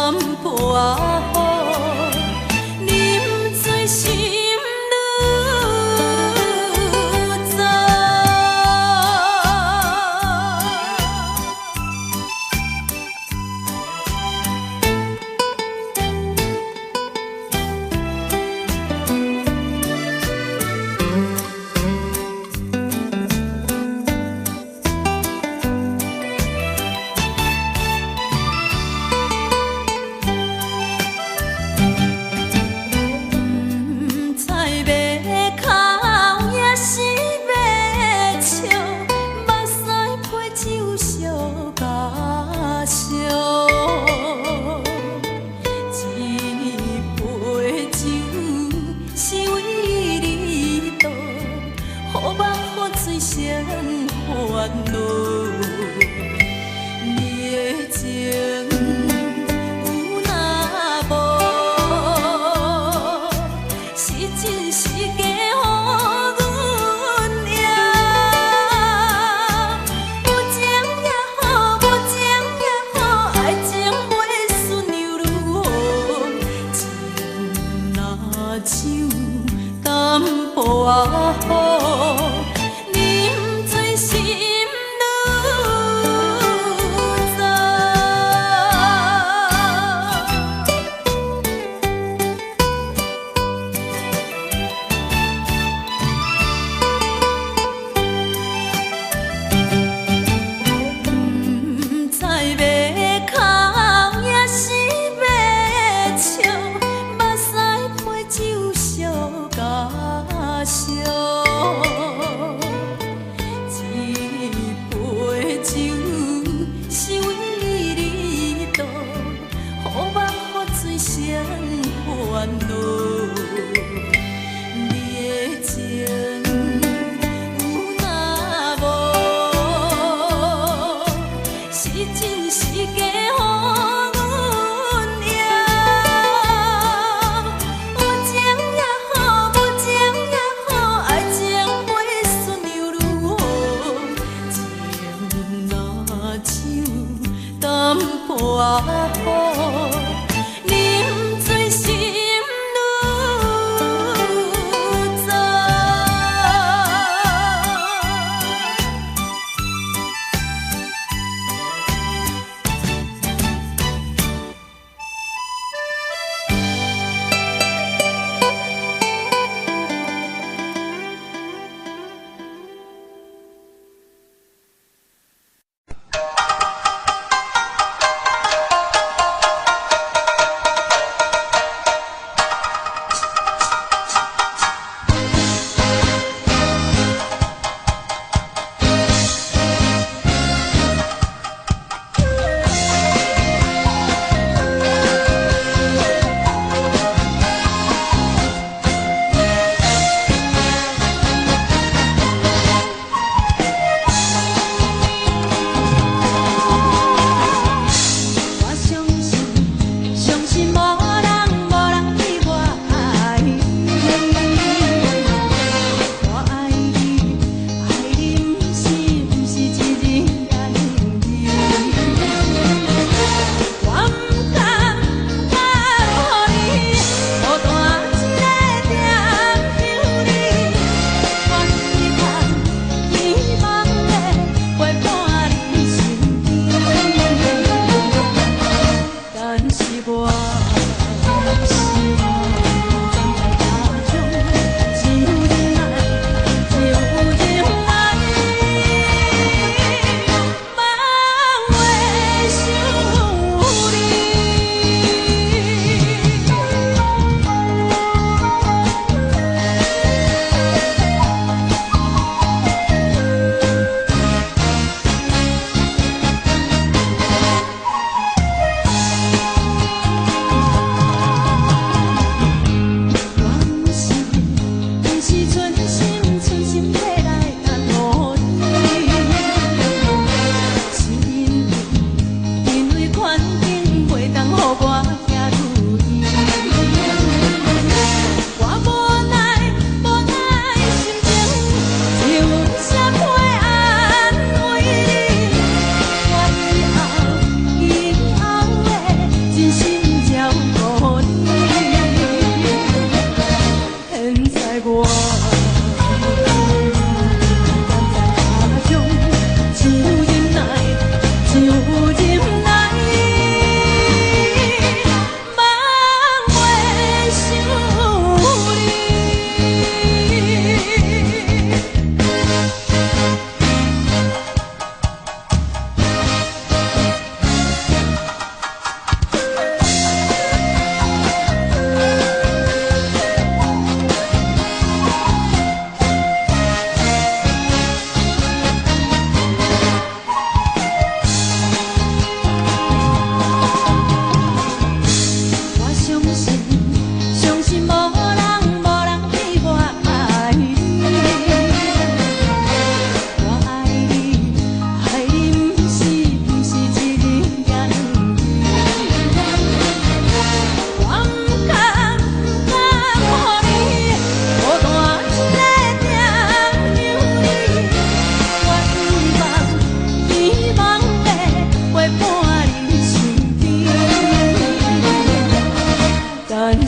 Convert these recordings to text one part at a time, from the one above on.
我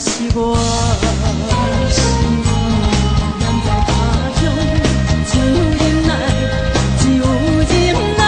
是我。难在他乡，就忍耐，就忍耐，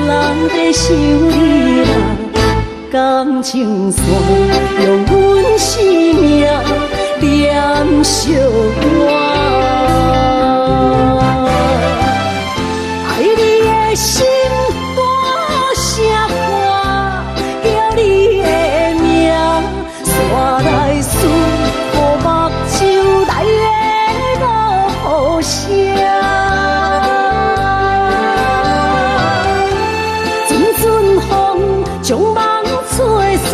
茫袂想想你啊，感情线用阮生命惜我。爱你的心大声歌，叫你的名，山来思，雨目睭来的落雨声。阵阵风将梦吹散，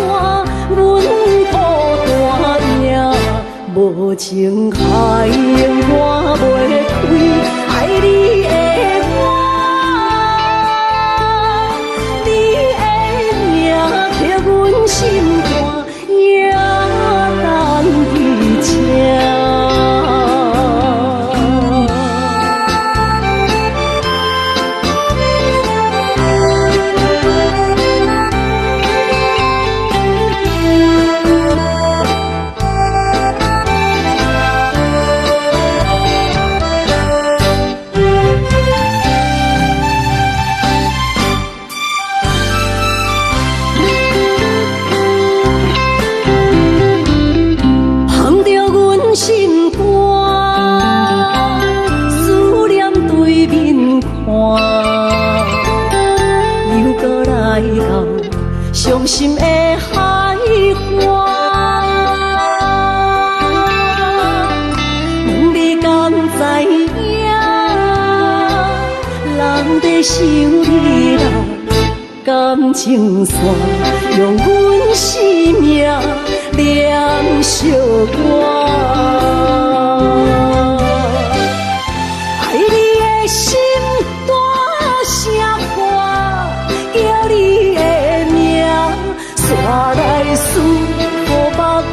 阮孤单影，无情海涌我袂开，爱你的我。心肝也难去请。心肝，思念对面看，又搁来到伤心的海岸。问你敢知影，人在想你啦，感情线用阮生命念惜我。爱你的心大声歌，叫你的名，山来思，雨目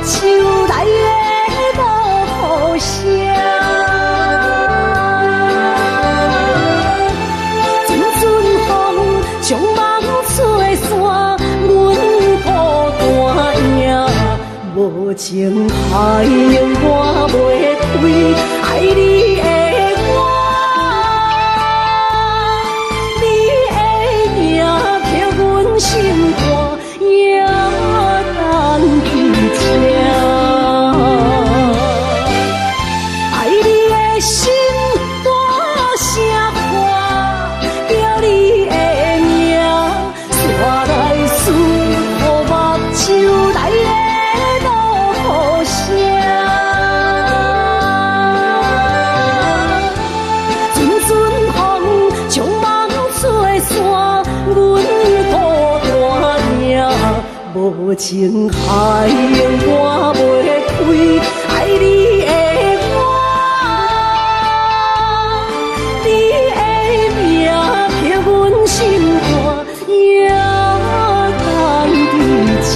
睭来的落雨声。阵阵风将梦吹散，阮孤单影，无情海涌我袂开，爱你的我，你的名刻阮心肝，也难去请。爱你的心大声歌，叫你的名，山来思，雨目睭来的落雨声。阵阵风将梦吹散，阮孤单影，无情海涌我袂开，爱你的我，你的名刻阮心肝，也难去请。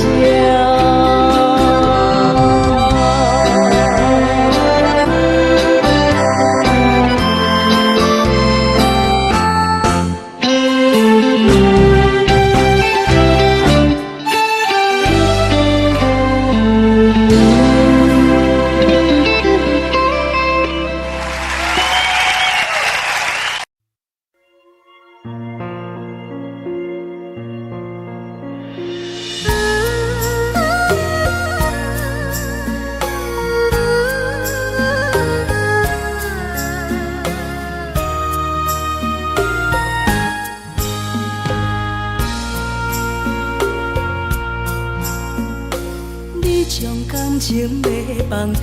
将感情要放空，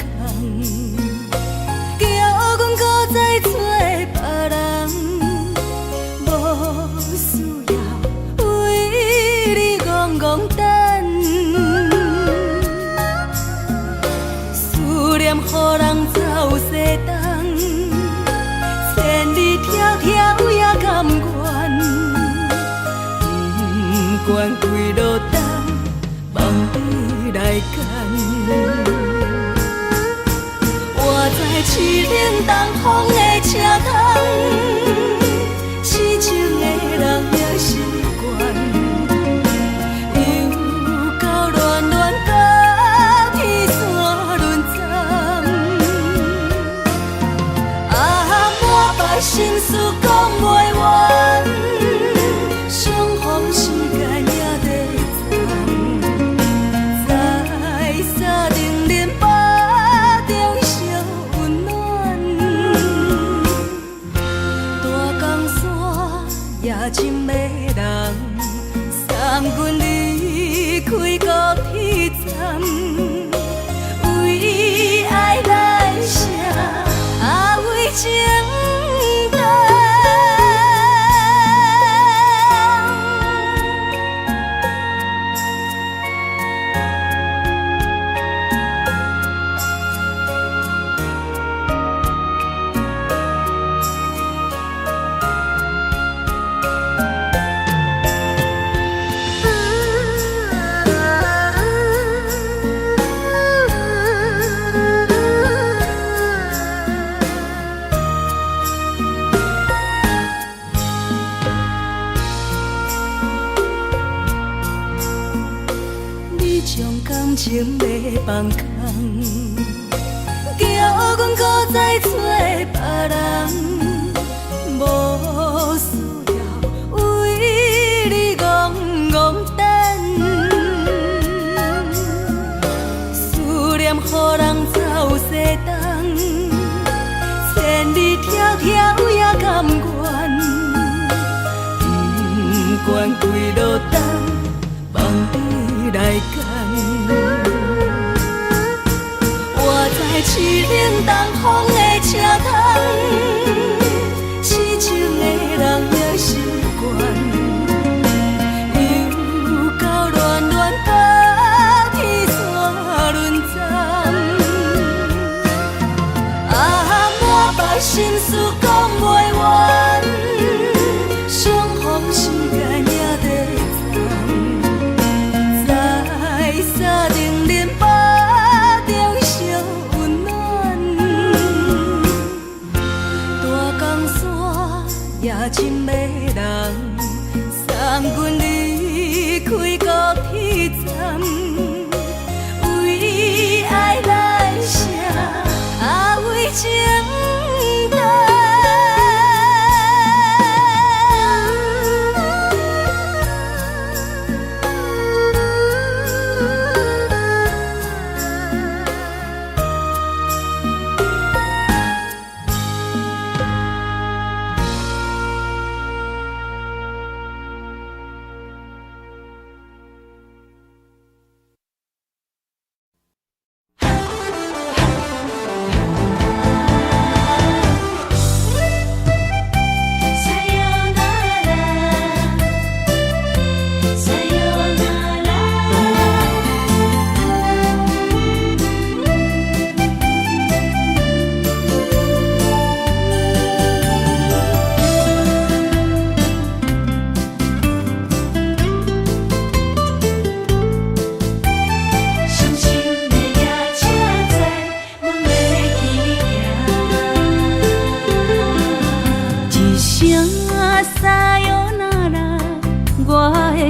叫阮搁再找别人，无需要为你戆戆等，思念予人走西东，千里迢迢也甘愿，不管几路灯，望你来干。我在市顶东风的车窗，痴情的人也习惯，又到乱乱甲天线轮站。啊，满腹心事讲袂完，相逢时间也在站。在沙丁林巴中相情要放空，叫阮搁再找别人。无需要为你戆戆等，思念予人走西东，千里迢迢也甘愿，不管几落冬，望你来赶。我在凄冷东风的车窗。痴情的人也习惯，又到恋恋白天山轮站。满腹心事讲袂完，相逢时间也在站，在沙定林巴中相温暖。大江山夜深的人，送阮离开高铁站，为爱来写为情单。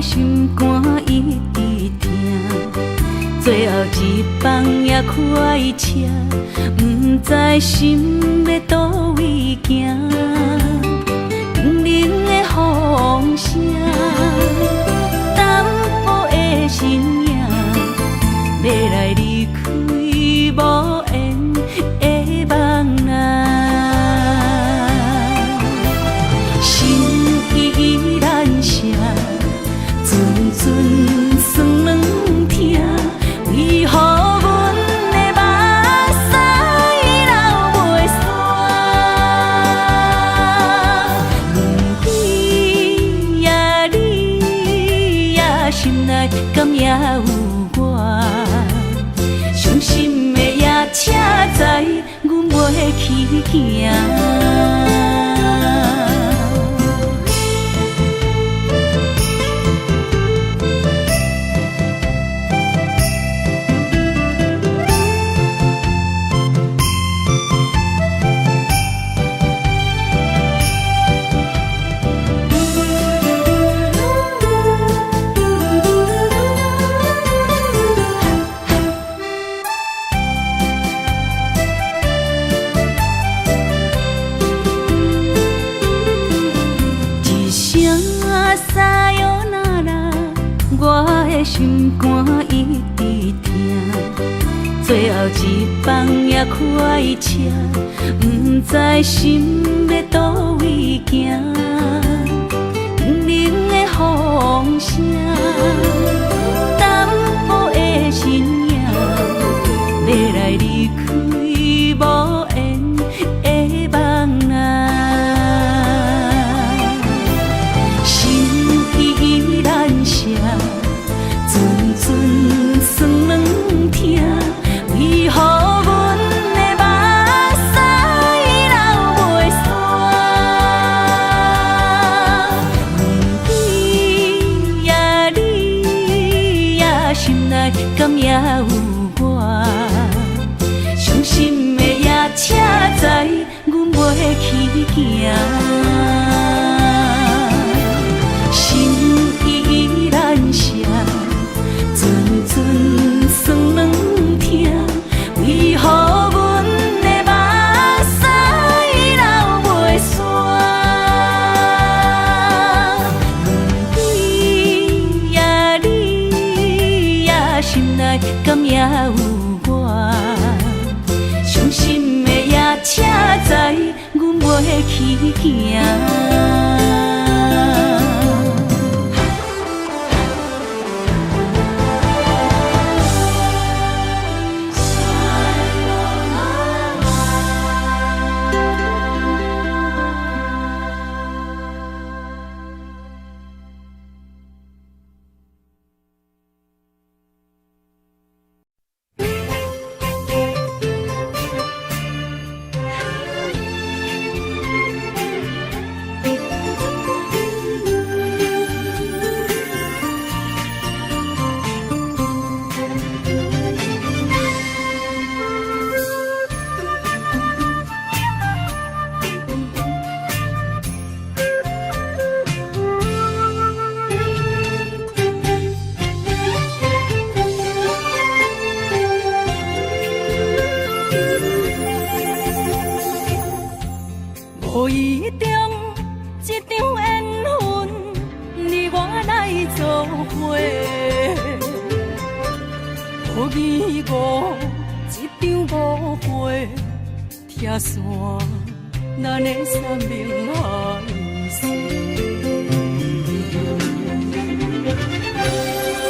心肝一直疼，最后一放也开车，不知心要倒位行。冷冷的风声，淡薄的身影，要来离开无缘的梦啊，心依然舍。阵阵酸软疼，为何阮的目屎流袂煞？问你呀，你呀，心内敢也有我？伤心的夜车载，阮袂去行。心肝一直疼，最后一放也开车，不知心要倒位行。冷冷的风声，淡薄的身影，要来离开无缘的梦啊，心依然舍。阵阵酸软疼，为何阮的目屎流袂煞？问你呀，你呀，心内敢也有我？伤心的夜车载，阮袂去行。心依然舍。阵阵酸车载，阮袂去行。无意中一场缘分，你我来做伙；无意误一场误会，拆散咱的三明海誓。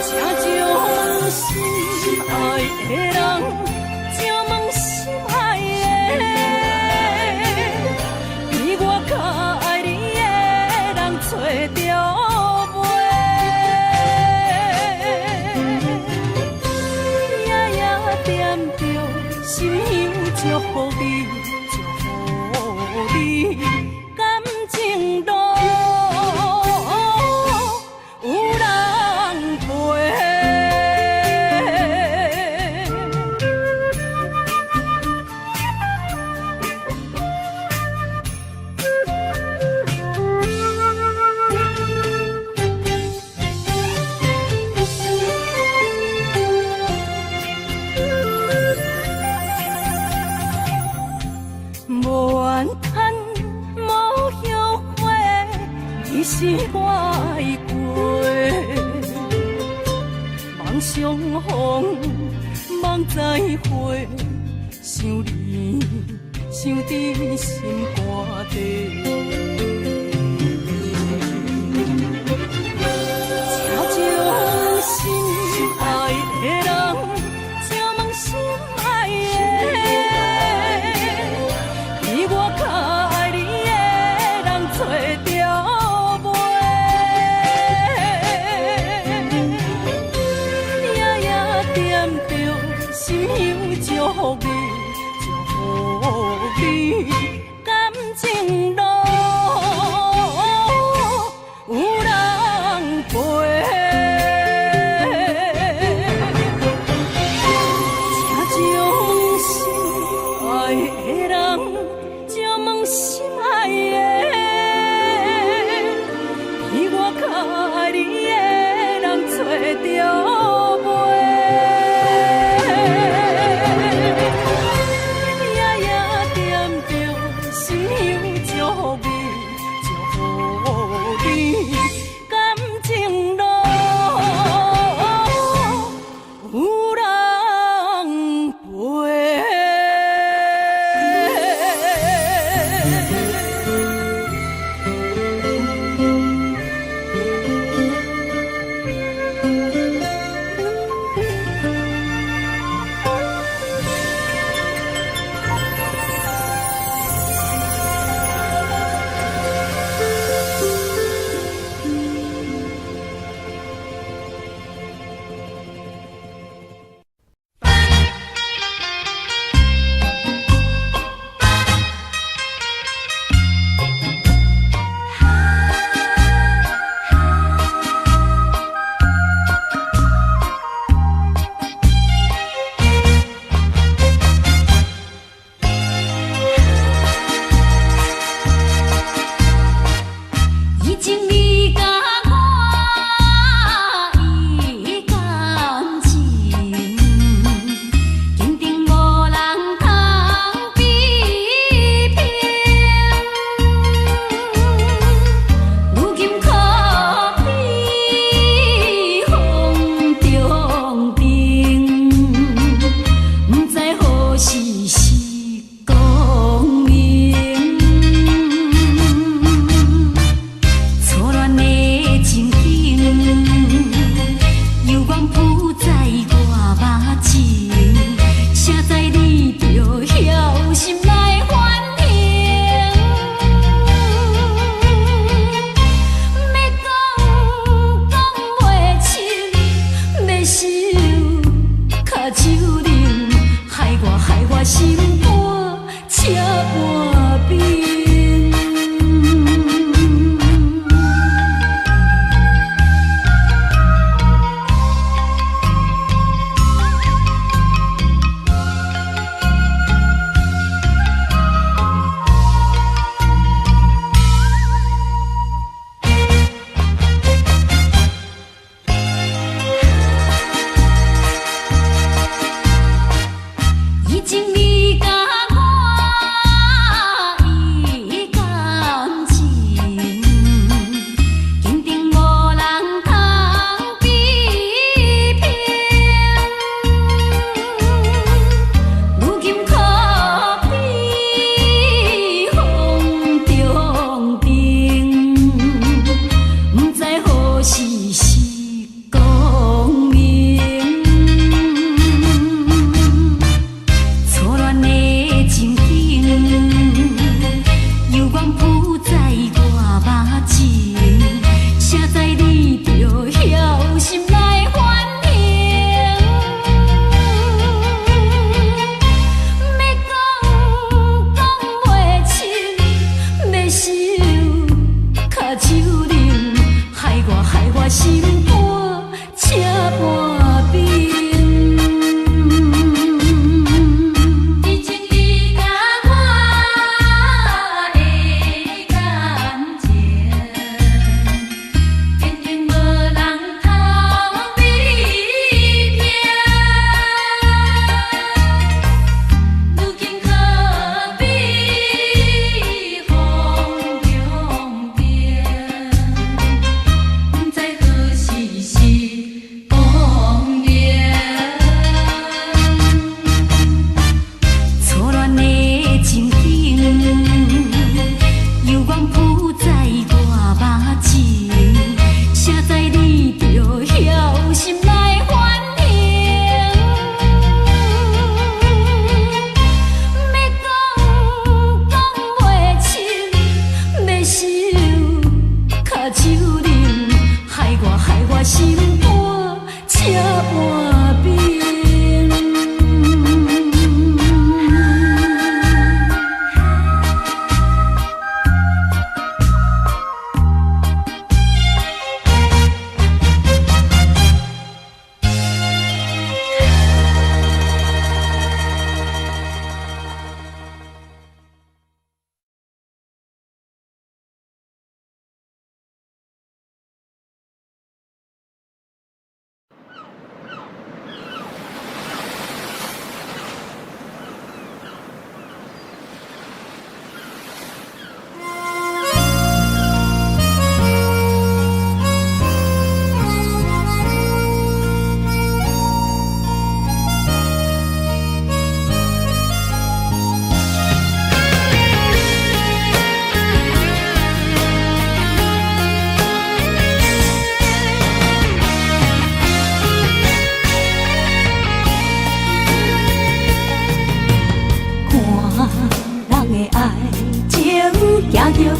请将心爱的人，请问心爱的。较爱你的人找着袂，夜夜惦着心香祝福你，祝福你感情路有人陪。无怨叹，无后悔，你是我的过。梦相逢，梦再会，想你，想伫心肝底。请将心爱的人，请问心爱的。我较爱你的人找着袂，夜夜惦着心香祝福你，祝福你感情路有人陪。请将心爱的人。心爱的，比我较爱你的人找着袂。冷，害我心肝车半冰。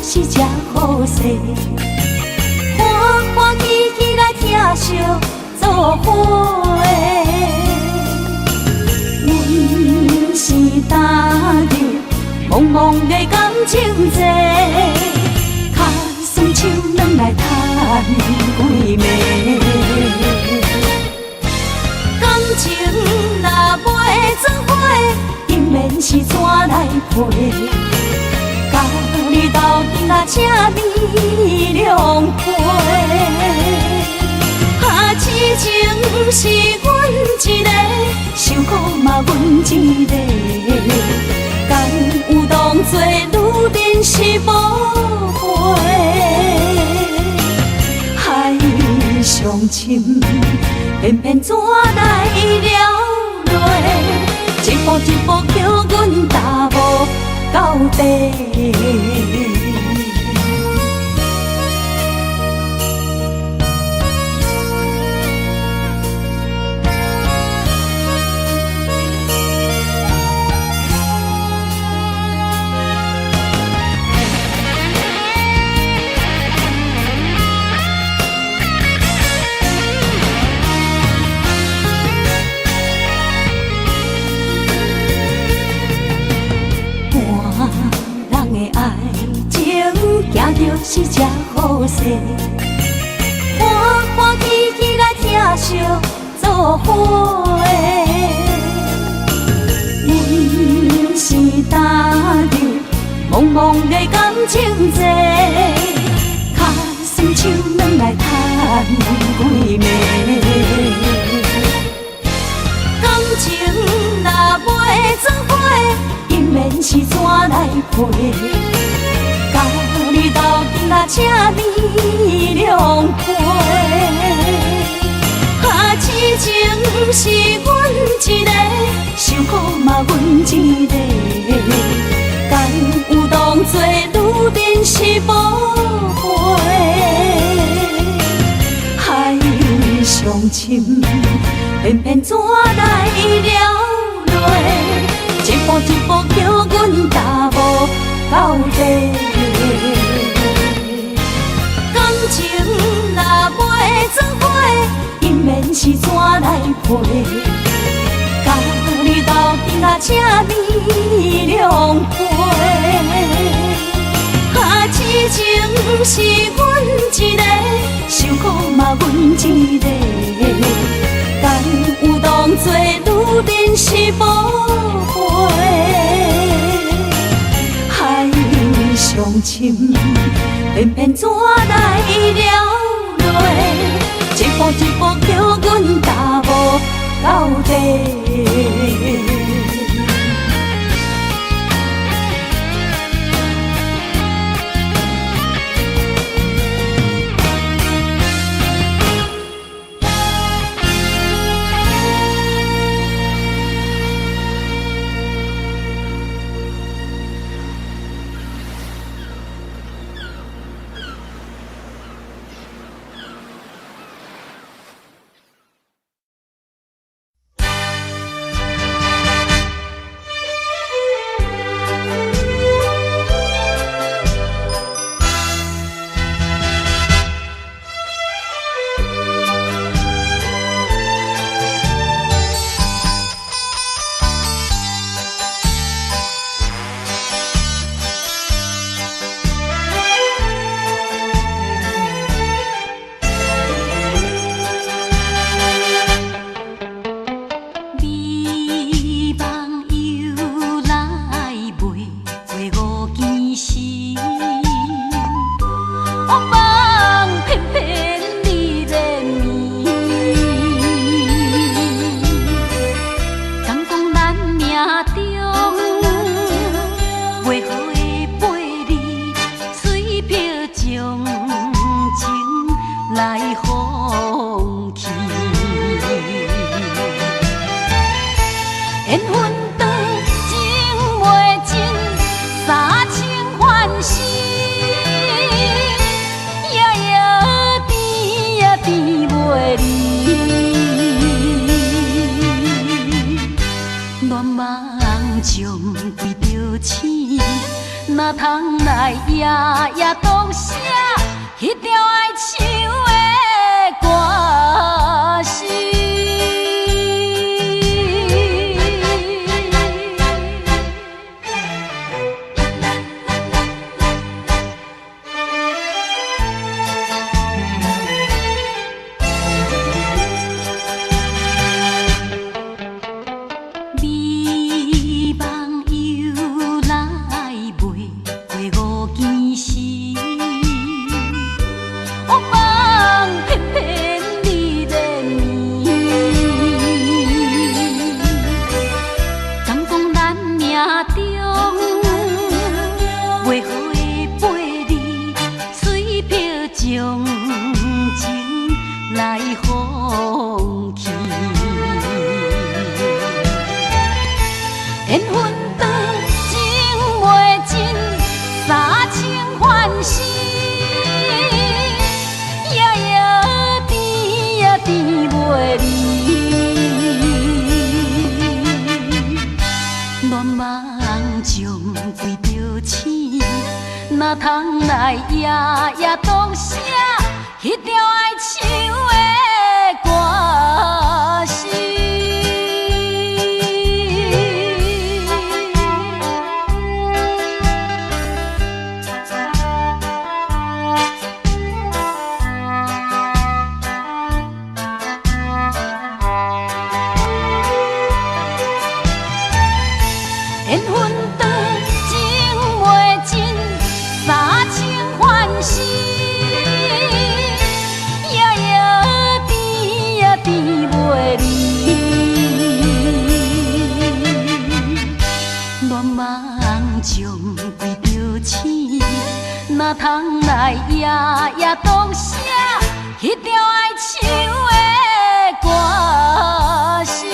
是这好势，欢欢喜喜来听相作伙的。阮是踏入茫茫的感情债，卡酸手软来叹几暝。感情若袂做伙，定免是怎来陪？甲你斗阵啊，请你谅解。啊，痴情是阮一个，受苦嘛阮一个。敢有当作女人是无悔？海上深，偏偏怎来了落？一步一步叫阮踏无到底。是真好势。欢欢喜喜来疼惜做伙的，人生踏入茫茫的感情债，卡酸手软来叹几暝。感情若袂做伙，因免是怎来陪？甲你斗阵啊，请你谅解。啊，痴情是阮一个，受苦嘛阮一个。敢有当作女人是无悔？海上深，偏偏怎来了落？一步一步叫阮踏无到底。感情若袂做伙，因免是怎来陪？甲你斗阵啊，请你谅解。啊，痴情是阮一个，受苦嘛阮一个。敢有当作女人是无悔？海上深，偏偏怎来了落？一步一步叫阮踏无到底。哪通来夜夜读写迄条爱唱的歌词？哪通来夜夜读写迄条爱唱的歌词？啥通来夜夜读写迄条爱唱的歌词？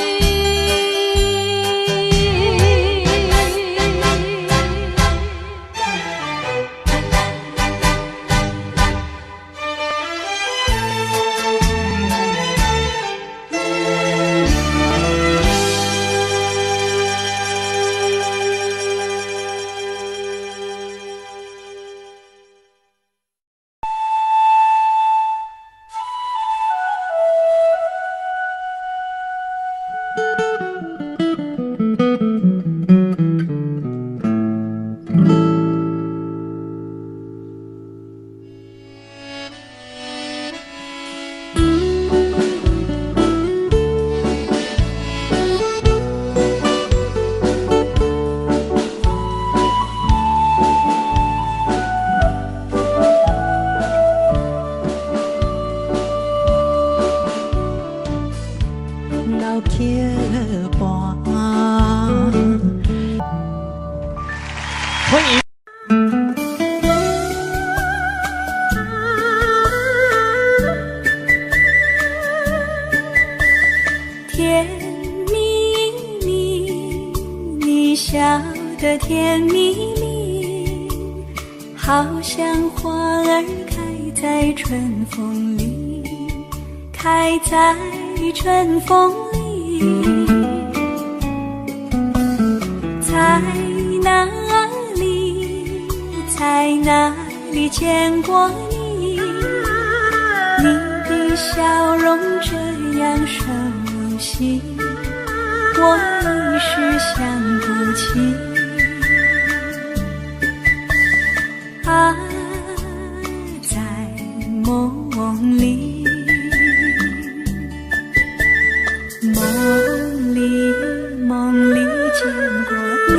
甜蜜蜜，你笑得甜蜜蜜，好像花儿开在春风里，开在春风里。在哪里，在哪里见过你？你的笑容这样熟悉，我一时想不起。啊，在梦里，梦里见过你，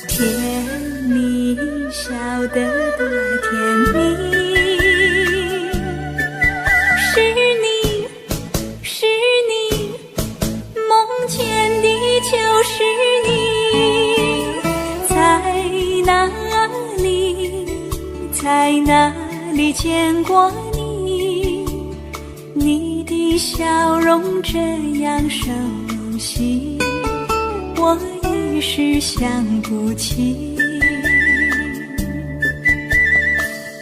甜蜜笑得多甜蜜。就是你，在哪里，在哪里见过你？你的笑容这样熟悉，我一时想不起。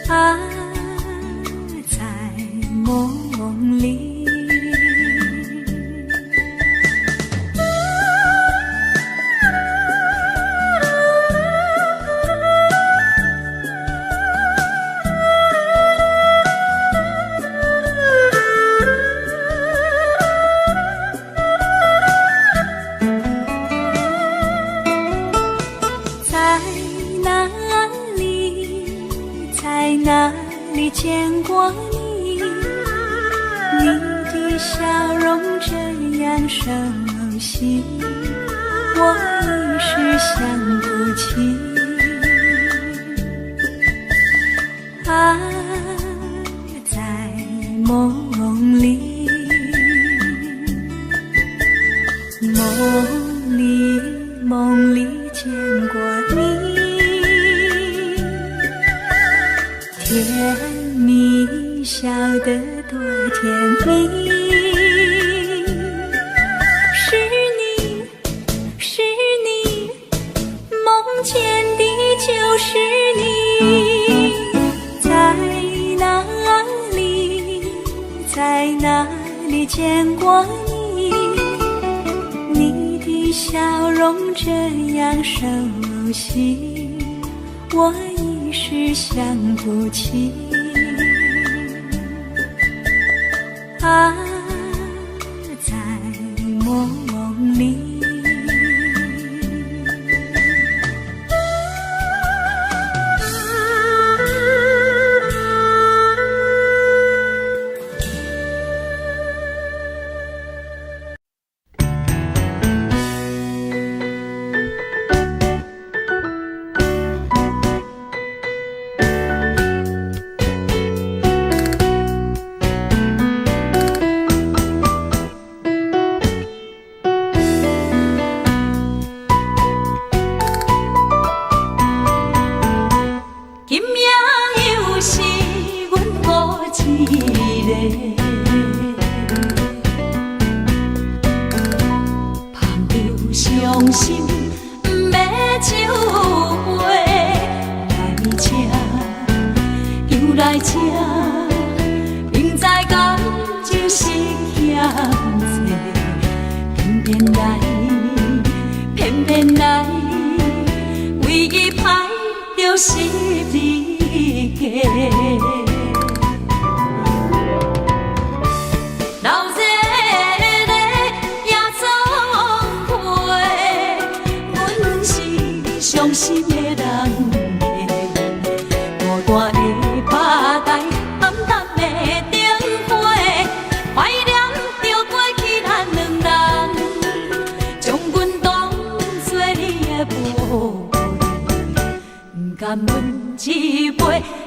啊，在梦里。哪里见过你？你的笑容这样熟悉，我一时想不起。啊，在梦里，梦里见过你。甜蜜笑得多甜蜜，是你，是你，梦见的就是你。在哪里，在哪里见过你？你的笑容这样熟悉，我一时想不起。啊，在梦里。伤心，不要酒杯来吃，又来吃，明知感情是欠债，偏偏来，偏偏来，为伊歹着心里家。伤心的人，孤单的拍台，暗淡的灯花，怀念着过去咱两人，将阮当作你的宝贝，不甘阮一杯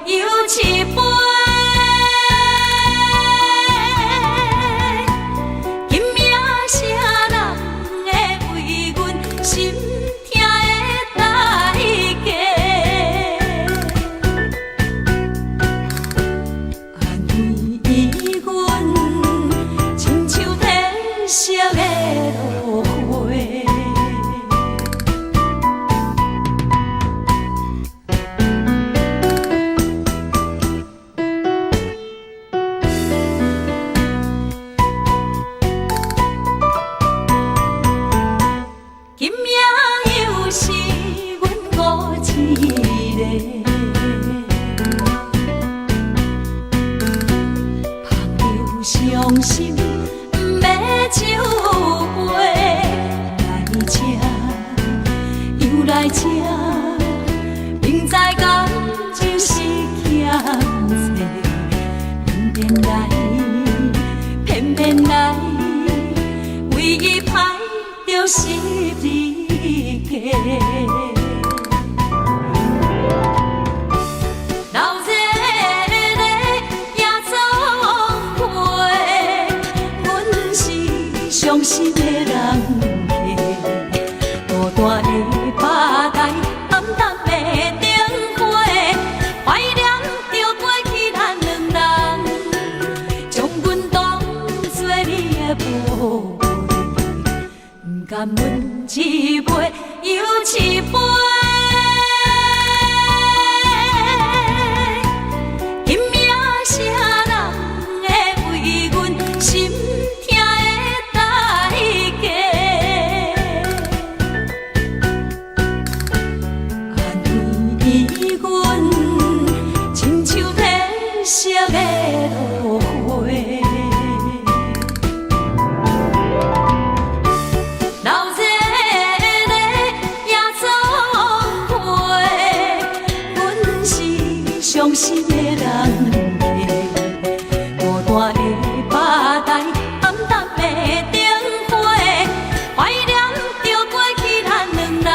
又一杯。今夜啥人会为阮心？伤心，不要酒杯来吃，又来吃，明知感情是欠债，偏偏来，偏偏来，为伊歹着心里家。伤心的人，孤单的拍台，暗淡的灯花，怀念着过去咱两人，将阮当作你的宝贝，不甘阮一杯又一杯。今夜啥人会为阮心？色的落花，流热的夜总会，阮是伤心的人，孤单的拍台，暗淡的灯花，怀念着过去咱两人，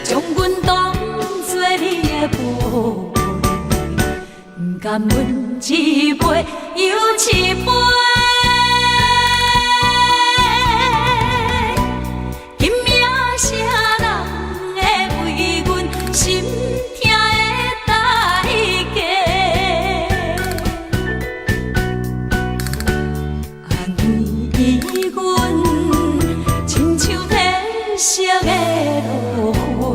将阮当作你的宝。不甘阮一杯又一杯，今夜啥人会为阮心痛的代价？安慰阮，亲像天色的落花。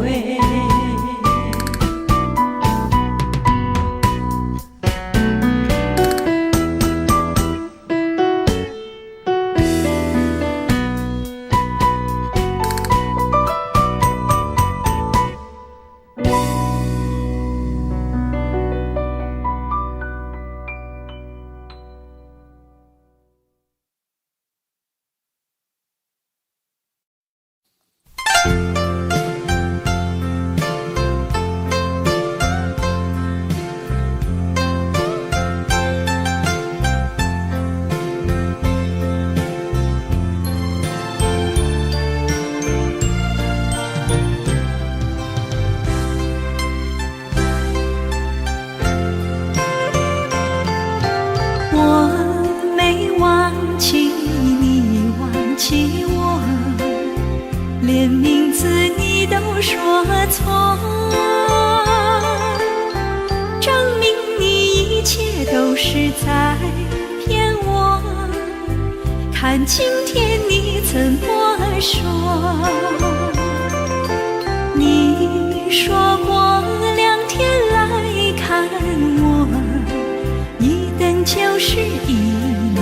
连名字你都说错，证明你一切都是在骗我。看今天你怎么说？说过2天来看我，一等就是1年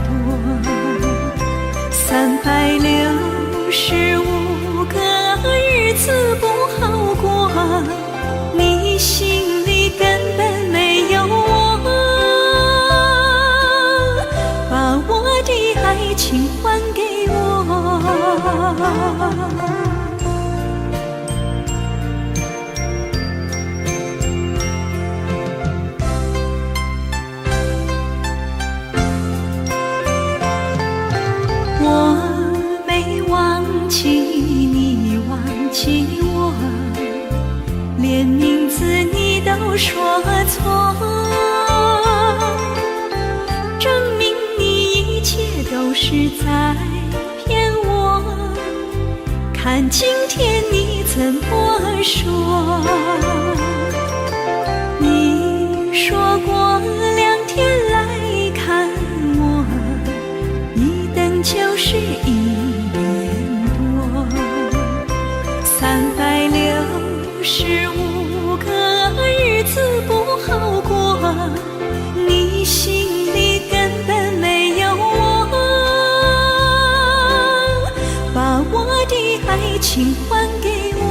多。365个日子不好过，你心里根本没有我，把我的爱情还给我。我没忘记你忘记我，连名字你都说错，证明你一切都是在骗我。看今天你怎么说？你说过2天来看我，一等就是1年多。365个日子不好过，你心里根本没有我，把我的爱情还给我。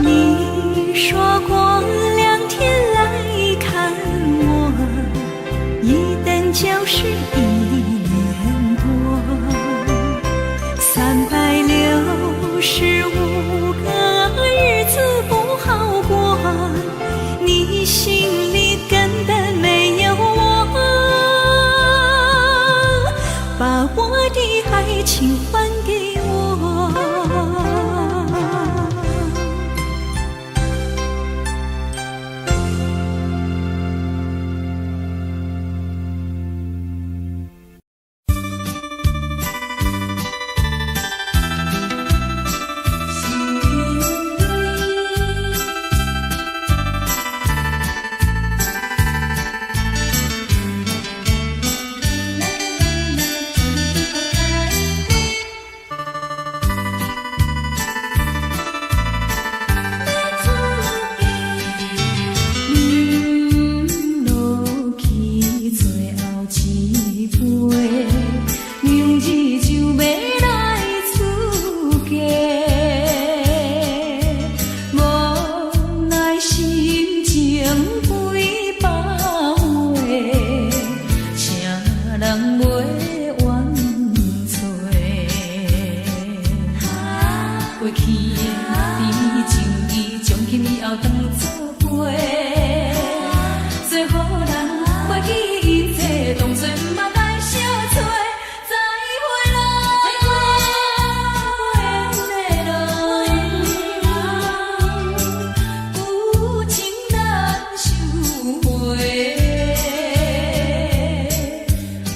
你说过2天来看我，一等就是1年多。365个日子不好过，你心里根本没有我，把我的爱情还给我。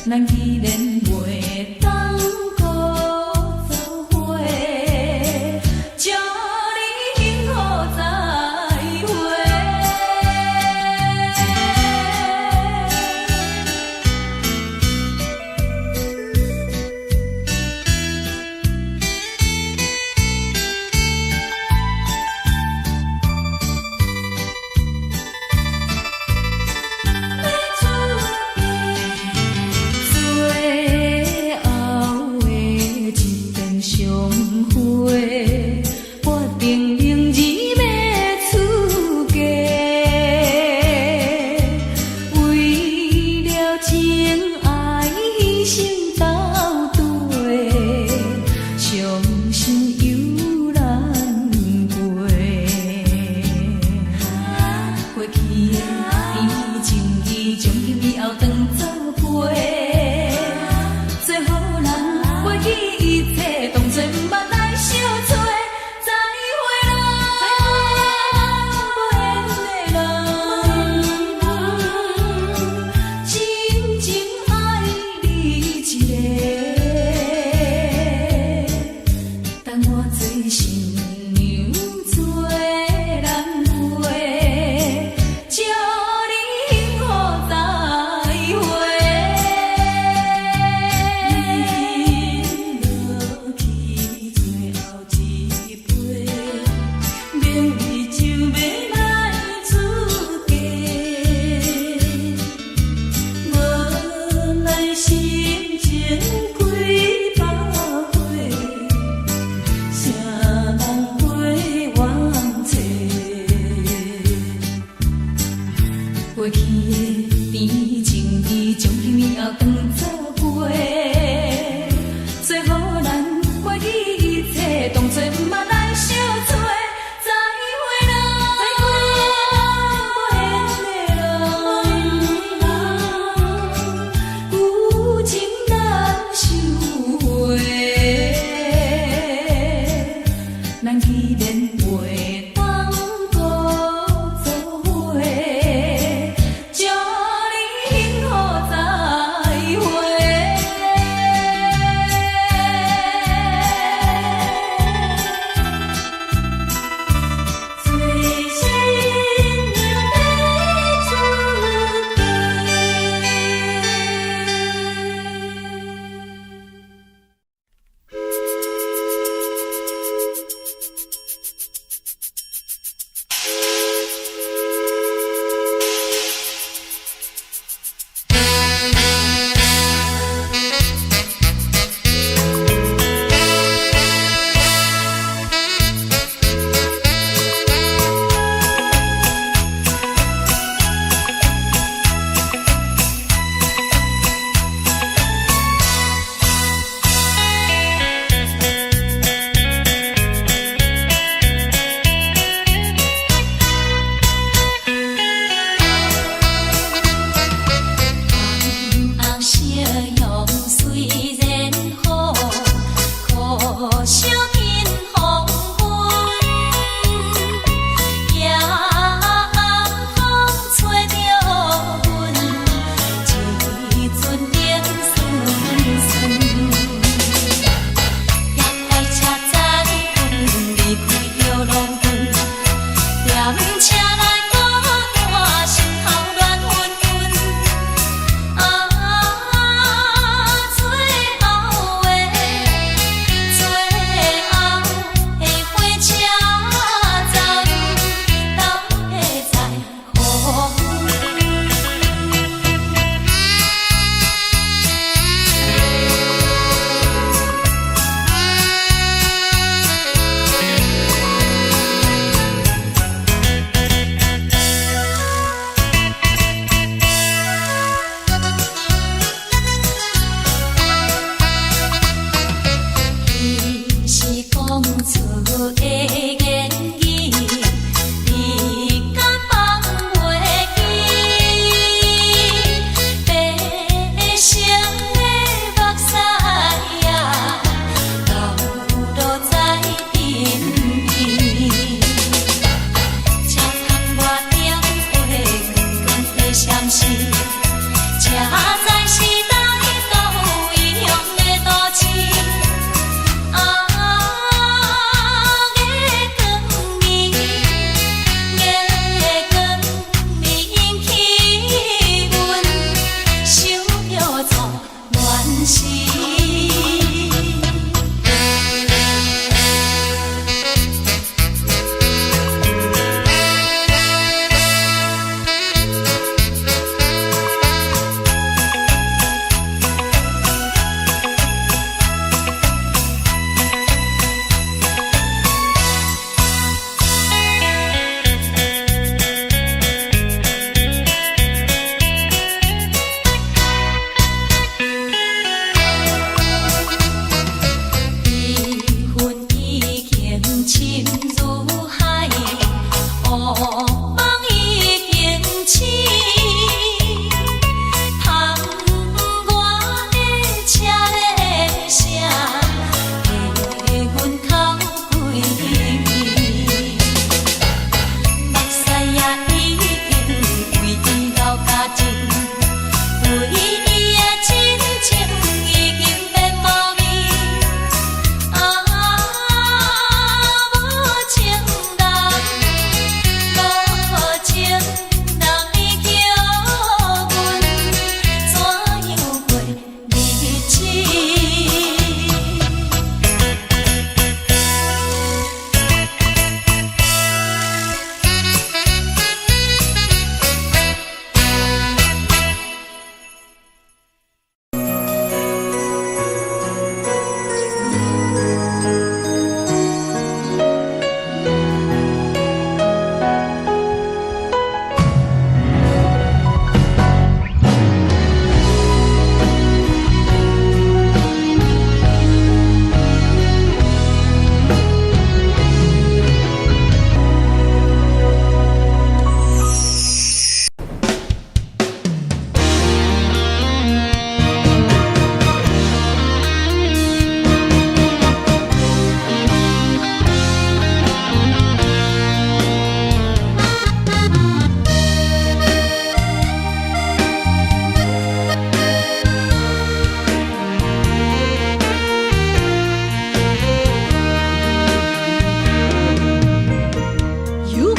咱既然袂当搁做伙，祝你幸福再会。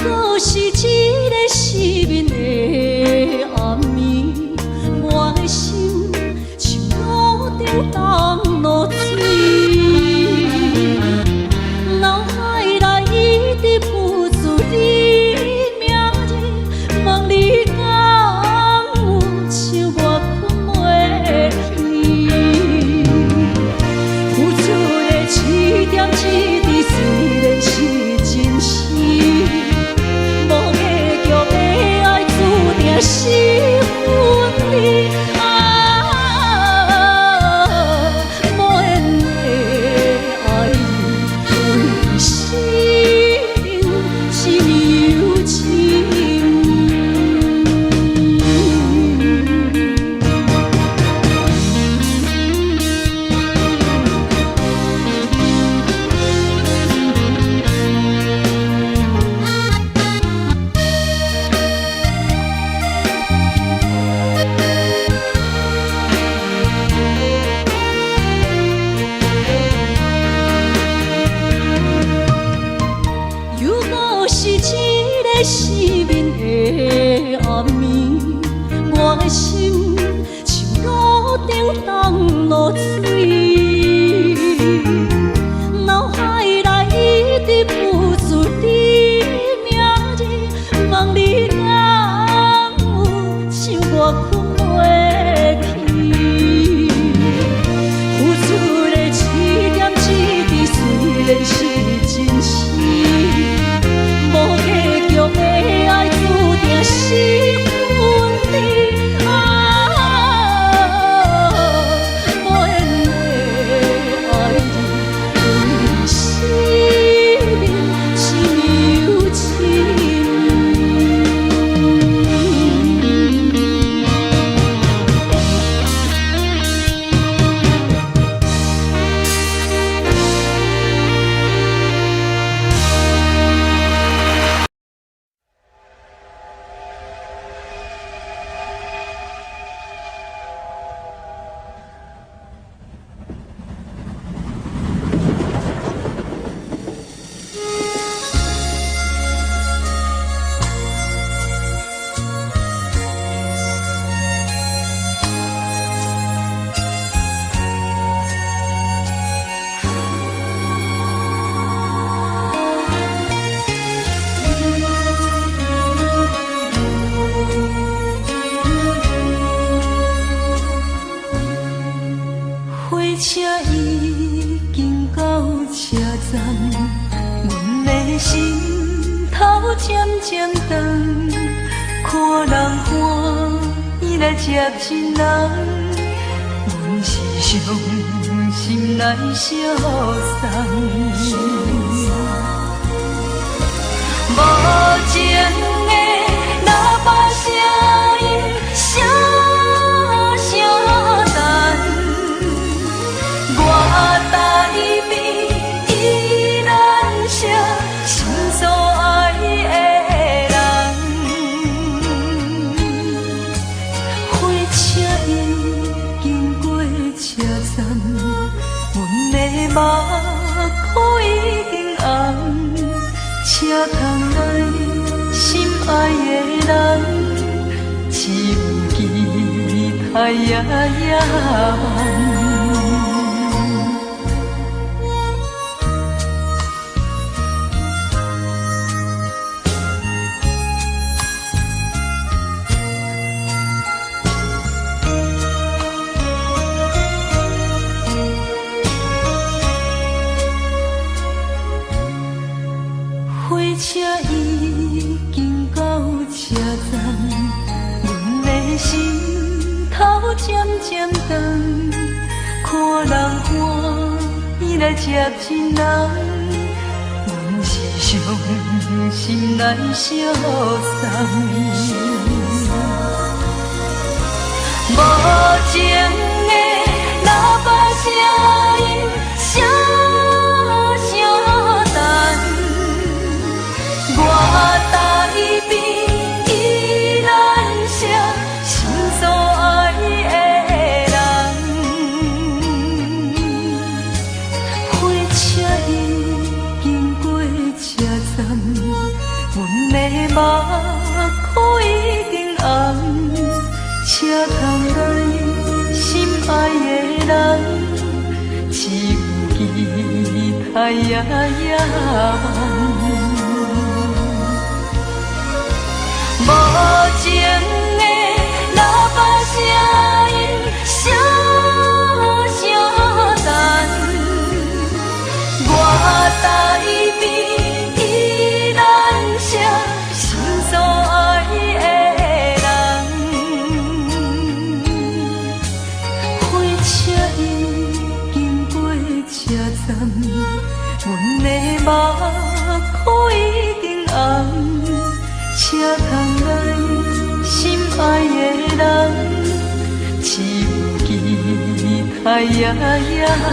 果是一个失眠的暗暝，我的心像路中东落水，脑海内一直浮出你名字，问你敢有像我困袂去？付出的一点一滴，虽然是真实。是分离啊，无缘的爱你，为心是有情。失眠的暗暝，我的心像路中东落水，脑海内一直浮出你名字，问你敢有像我困袂去？付出的一点一滴，虽然是真实。无结局的爱，注定是分离啊！无缘的爱你，为生命是有情。车已经到车站，阮的心头渐渐长，看人欢喜来接亲人，阮是伤心来相送。无情的喇叭声音，声声淡。我台边依然写心所爱的人，火车已经过车站，阮的目眶已经红，车窗内心爱的人，只有期待夜夜梦。火车已经到车站，阮的心头渐渐长，看人欢喜来接亲人，阮是伤心来相送。无情的喇叭声音，声声淡。我台边依然写心所爱的人，火车已经过车站，阮的目眶已经红，车窗内心爱的人，只有期待夜夜梦。无情的喇叭声音，声声淡，我台边依然写心所爱的人。火车已经过车站，阮的目眶已经红。车窗内心爱的人，只有期待夜夜梦。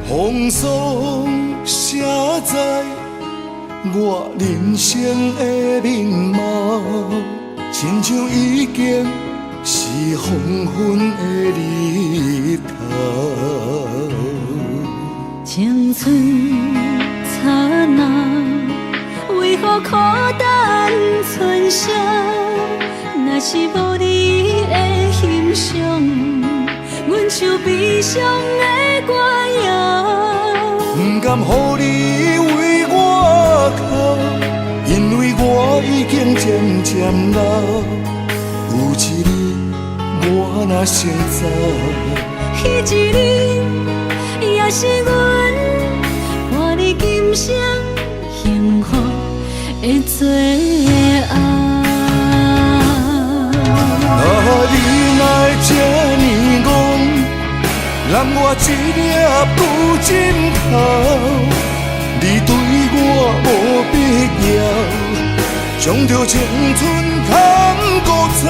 风霜写在我人生的面貌，亲像已经是黄昏的日头。青春刹那，为何孤单剩下？若是无你的欣赏，阮像悲伤的歌谣。不甘予你为我哭，因为我已经渐渐老。有一日我若先走，彼一日也是阮伴你今生幸福的最后。啊，你哪会这呢戆？揽我一粒旧枕头，你对我无必要，将着青春通孤走。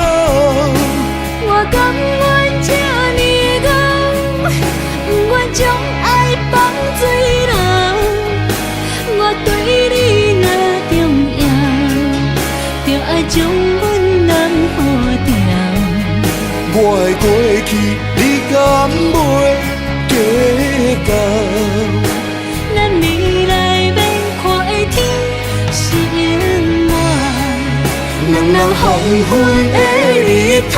我甘愿这呢戆，不愿将爱放水流。我对你若重要，就爱将阮人付掉。我的过去，你敢袂计较？咱未来要看的天是永远，两人黄昏的日头。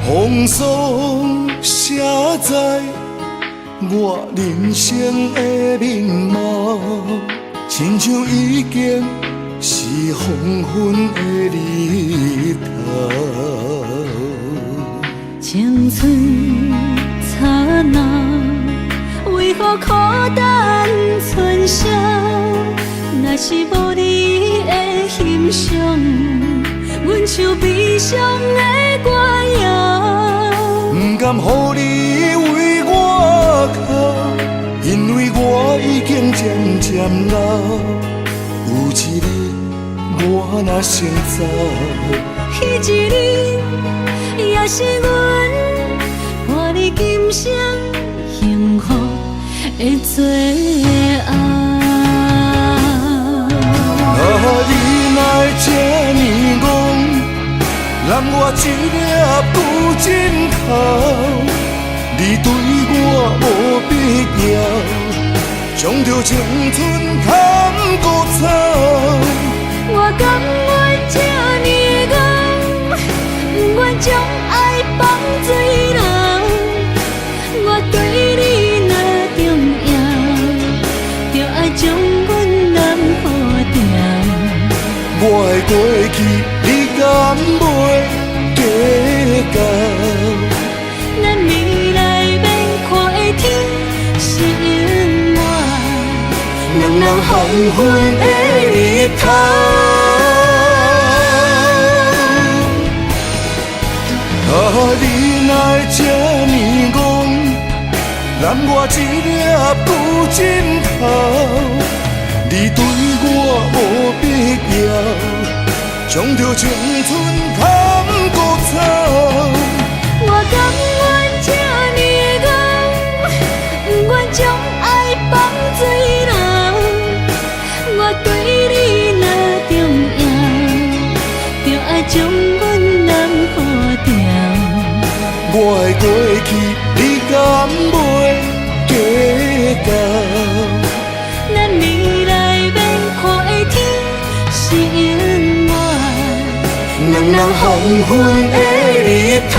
风霜写在我人生的面貌，亲像已经是黄昏的日头。青春刹那，为何孤单剩下？若是无你的欣赏，阮像悲伤的歌谣。不甘予你为我哭，因为我已经渐渐老。有一日我若先走，彼一日也是阮伴你今生幸福的最后。啊，你哪会这呢戆？揽我一粒旧枕头，你对我无必要，将着青春通孤走。我甘愿这呢昏的日头。啊，你哪会这呢戆，揽我一粒旧枕头？你对我无必要，将着青春砍孤草。我甘愿这呢戆，不愿将爱放水流。我对你若重要，就爱将阮人抱牢。我的过去，你敢袂计较？咱未来免看的天是永远，两人黄昏的日头。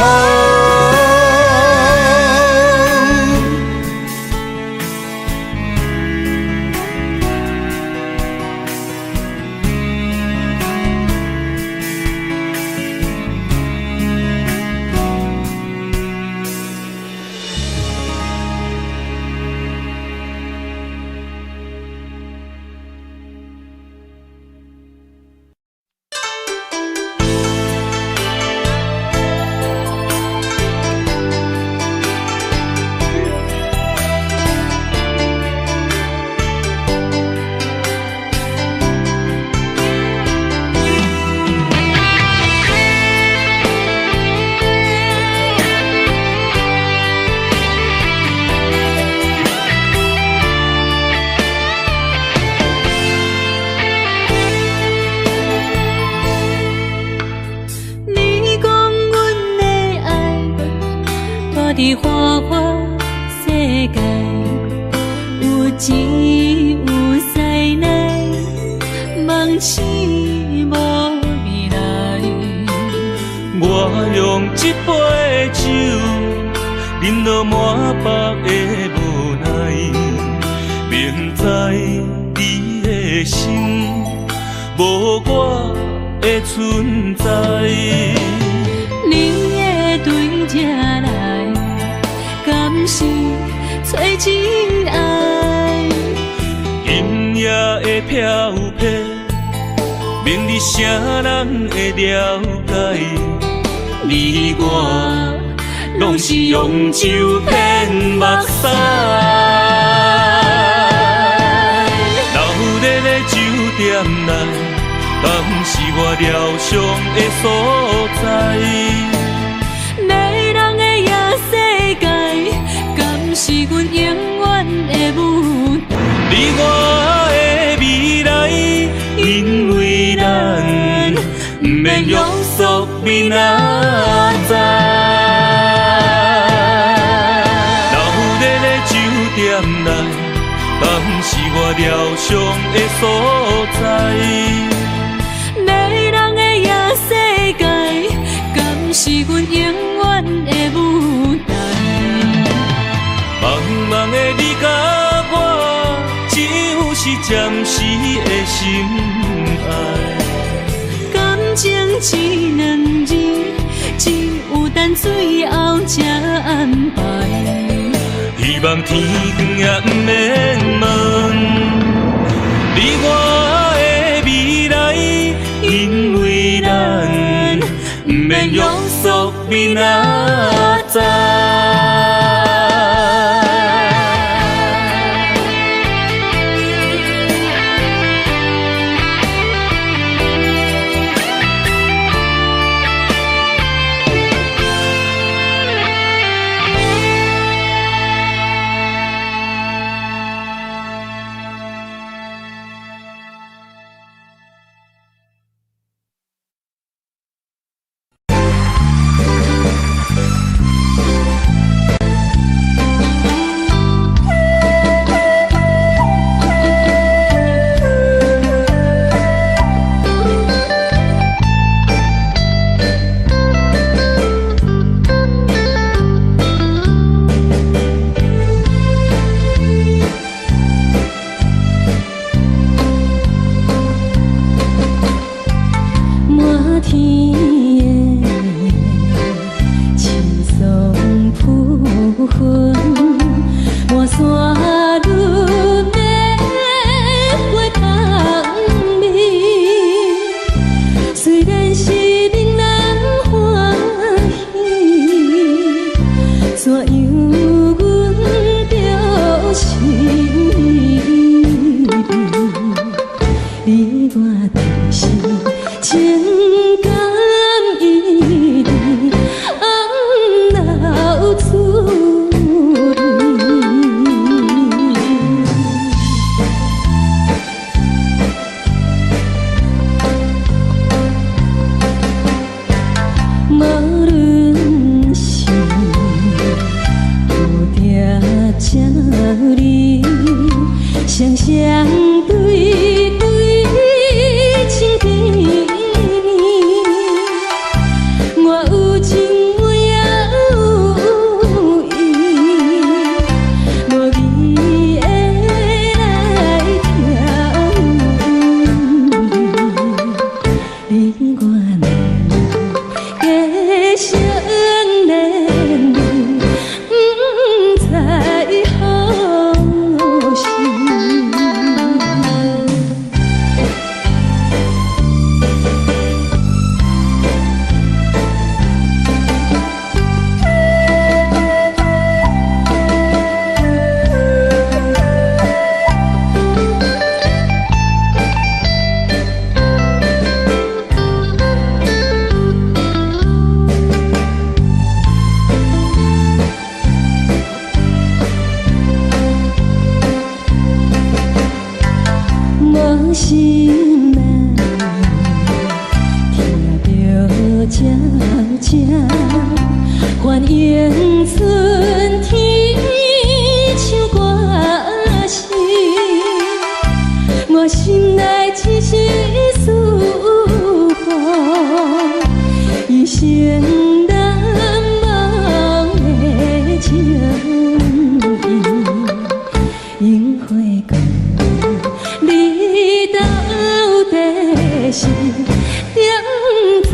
伫花花世界，有钱有势来，梦醒无未来。我用一杯酒，饮落满腹的无奈，明知你的心无我的存在。你的对这来，敢是找真爱？音乐的飘撇，明日啥人会了解？你我拢是用酒骗目屎，闹热的酒店内，敢是我疗伤的所在？迷人的夜世界，敢是阮永远的舞台？你我的未来，因为咱不免约束明仔载。闹热的酒店内，敢是我疗伤的所在？迷人的夜世界，敢是阮永远的舞台？茫茫的你甲我，只有是暂时的心爱。感情只两字，只有等最后才安排。希望天光也不免问，你我的未来，因为咱不免约束明仔载。这欢迎春天唱歌声，我心内只是思念，一生难忘的情。樱花果，你到底是踮在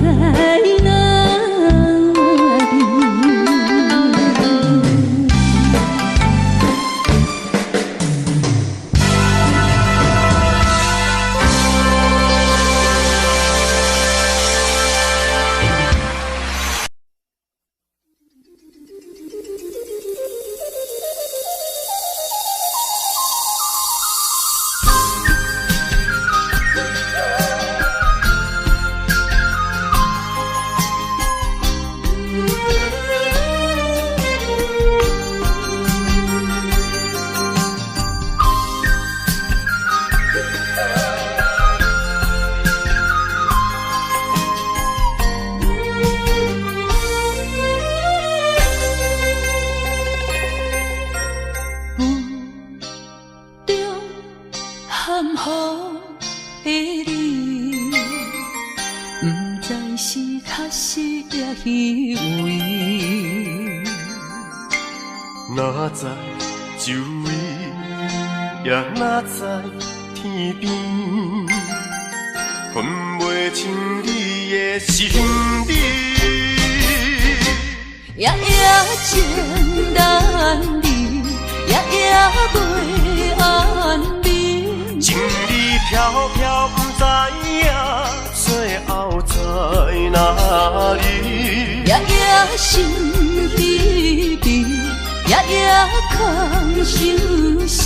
哪里？含糊的你，不知是确实也虚伪。哪知周围，也哪知天边，分袂清你的心理。夜夜情难离，夜夜袂安眠。情意飘飘，不知影最后在哪里。夜夜心悲悲，夜夜空相思。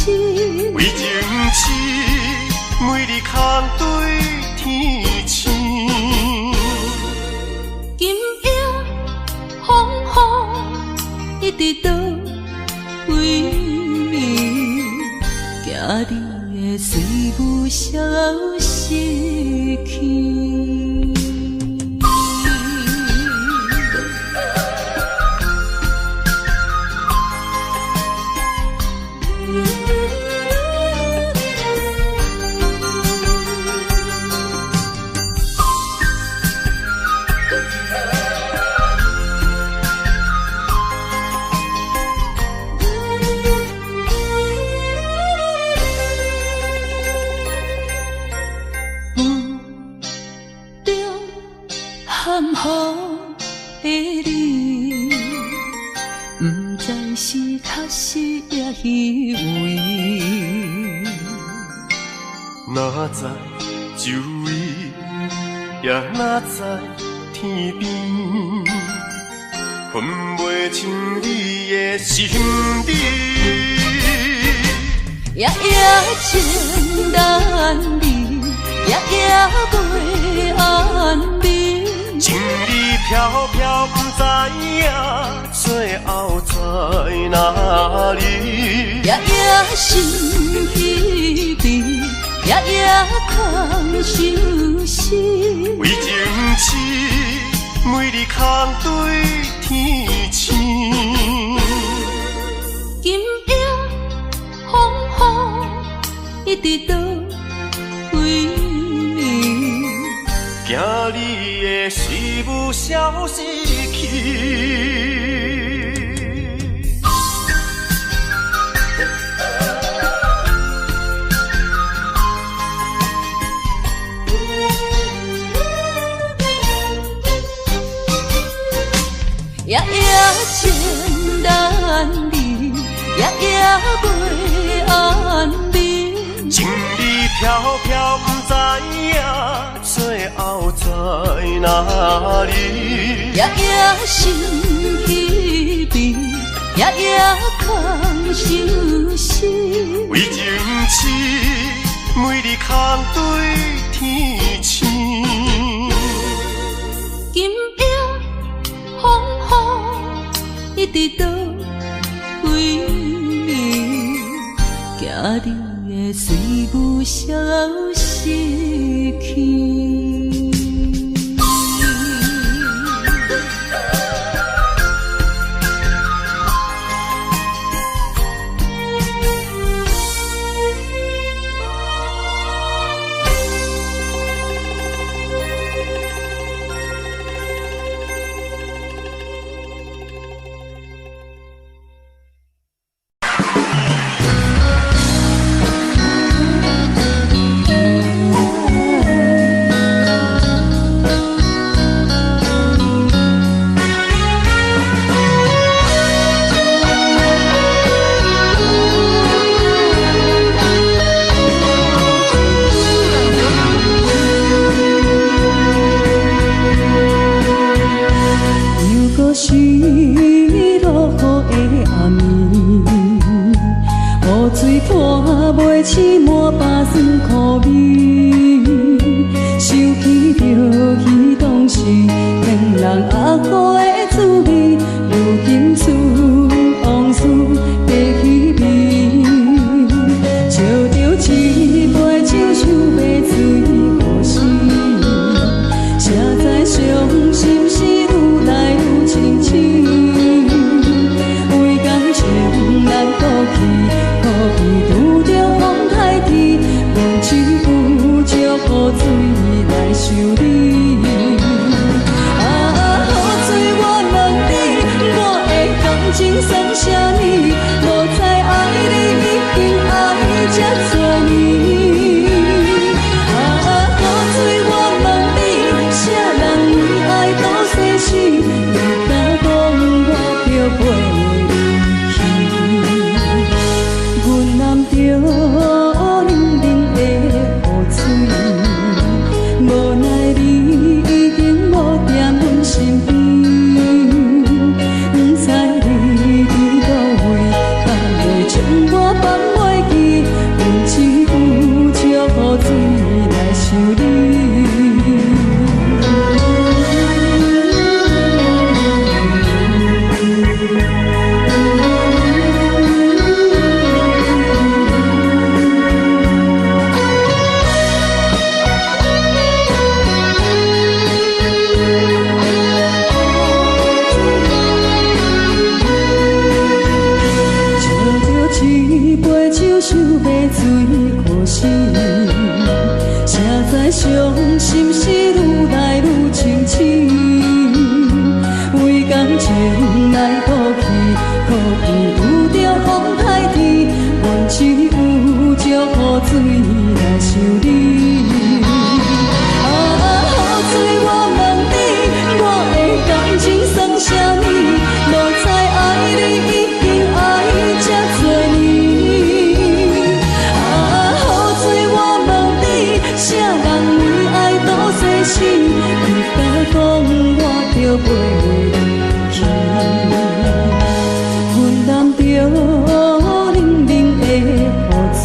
为情痴，每日空对天星。今夜风雨一直倒位，惊你的随无消息去。含糊的你，不知是确实也虚伪。哪知周围，也哪知天边，分袂清你的心理。夜夜情难离，夜夜袂安眠。情意飘飘，不知影最后在哪里。夜夜心悲悲，夜夜空相思。为情痴，每日空对天星。今夜风雨一直倒位，惊你的随无消息去。夜夜情难离，夜夜袂安眠。情意飘飘，不知影最后在哪里。夜夜心悲悲，夜夜空相思。为情痴，每日空对天星。今夜风雨一直倒位，惊你的随无消息去。人阿好的滋味，如今似往事白稀微。笑着一杯酒，想要醉互死。谁知伤心事愈来愈清醒，为感情来哭泣，哭鼻拄着风台天，阮只有借雨水来修理。情算啥呢？无知爱你已经爱这多年。雨水我问你，啥人为爱都生死？你敢讲我着陪你去？阮揽着冷冷的雨水，无奈你已经无在阮身边。伤心事愈来愈清醒，为感情来哭泣，哭鼻拄着风台天，阮只有借雨水来修理。雨水我问你，我的感情算啥呢？无知爱你已经爱这多年。雨水我问你，啥人？你敢讲我着陪你去？阮揽着冷冷的雨水，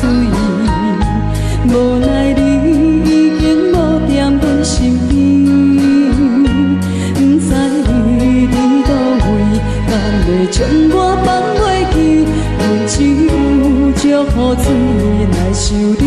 无奈你已经无在阮身边。不知你伫倒位，敢会将我放袂记？阮只有借雨水来修理。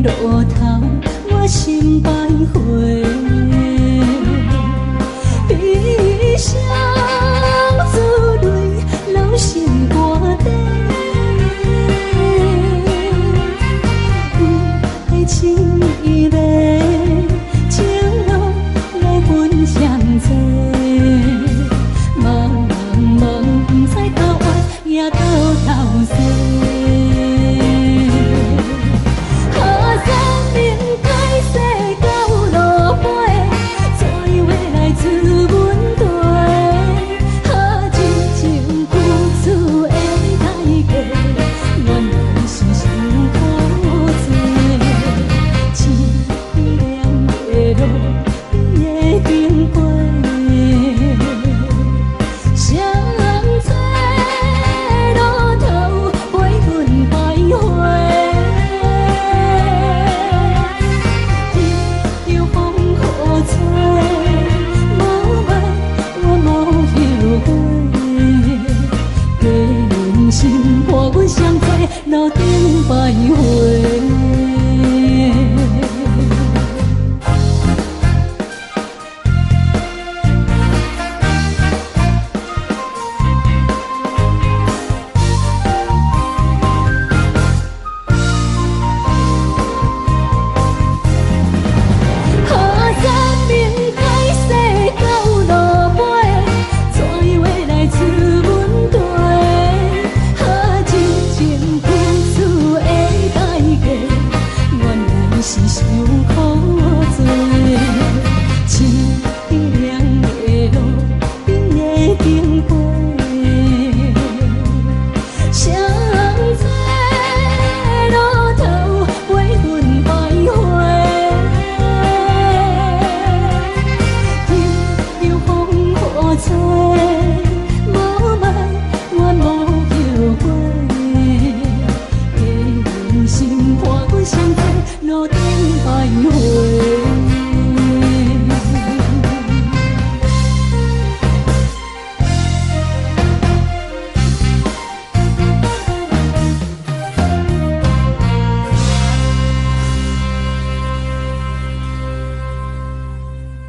落头，我心徘徊。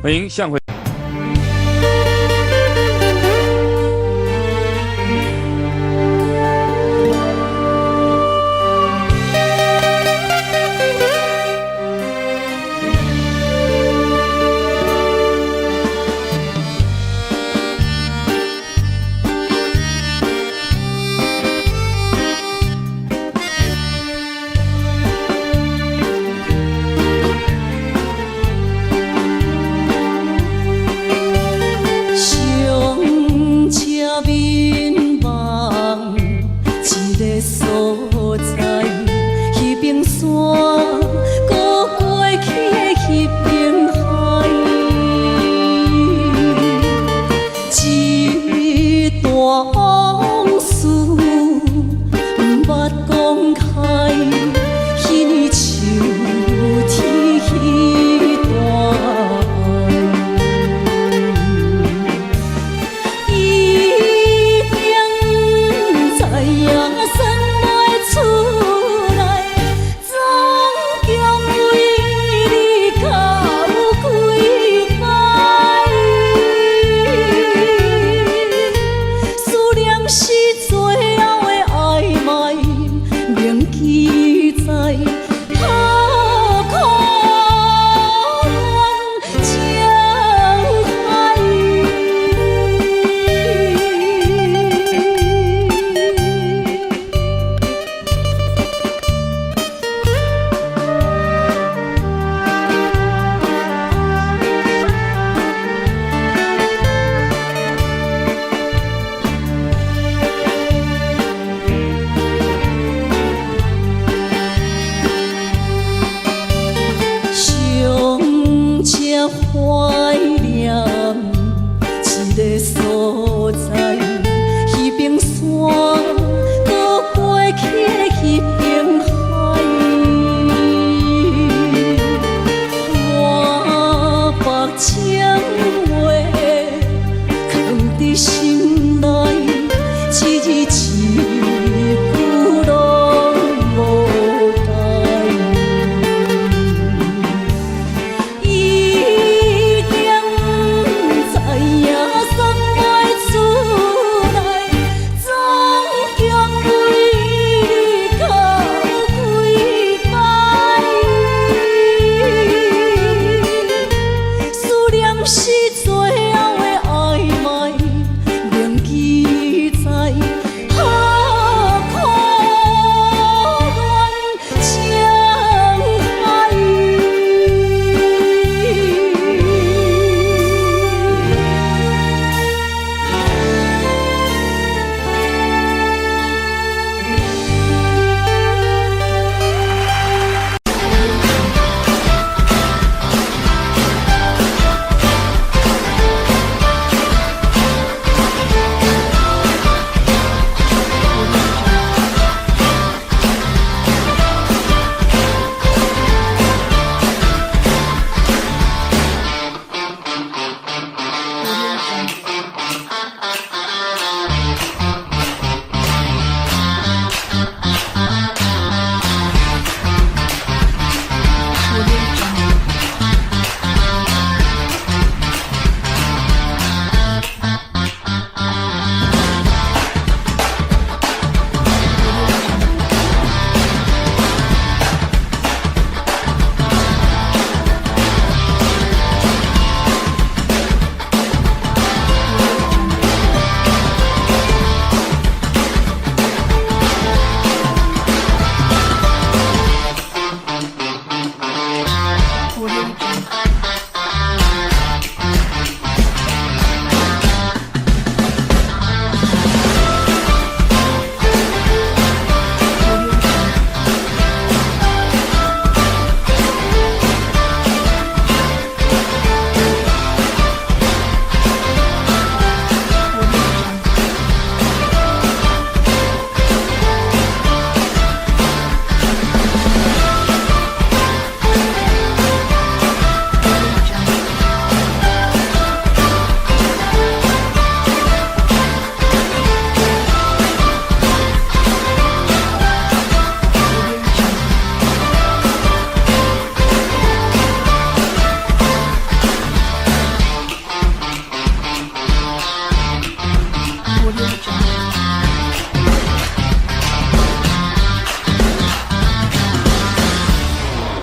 欢迎向回。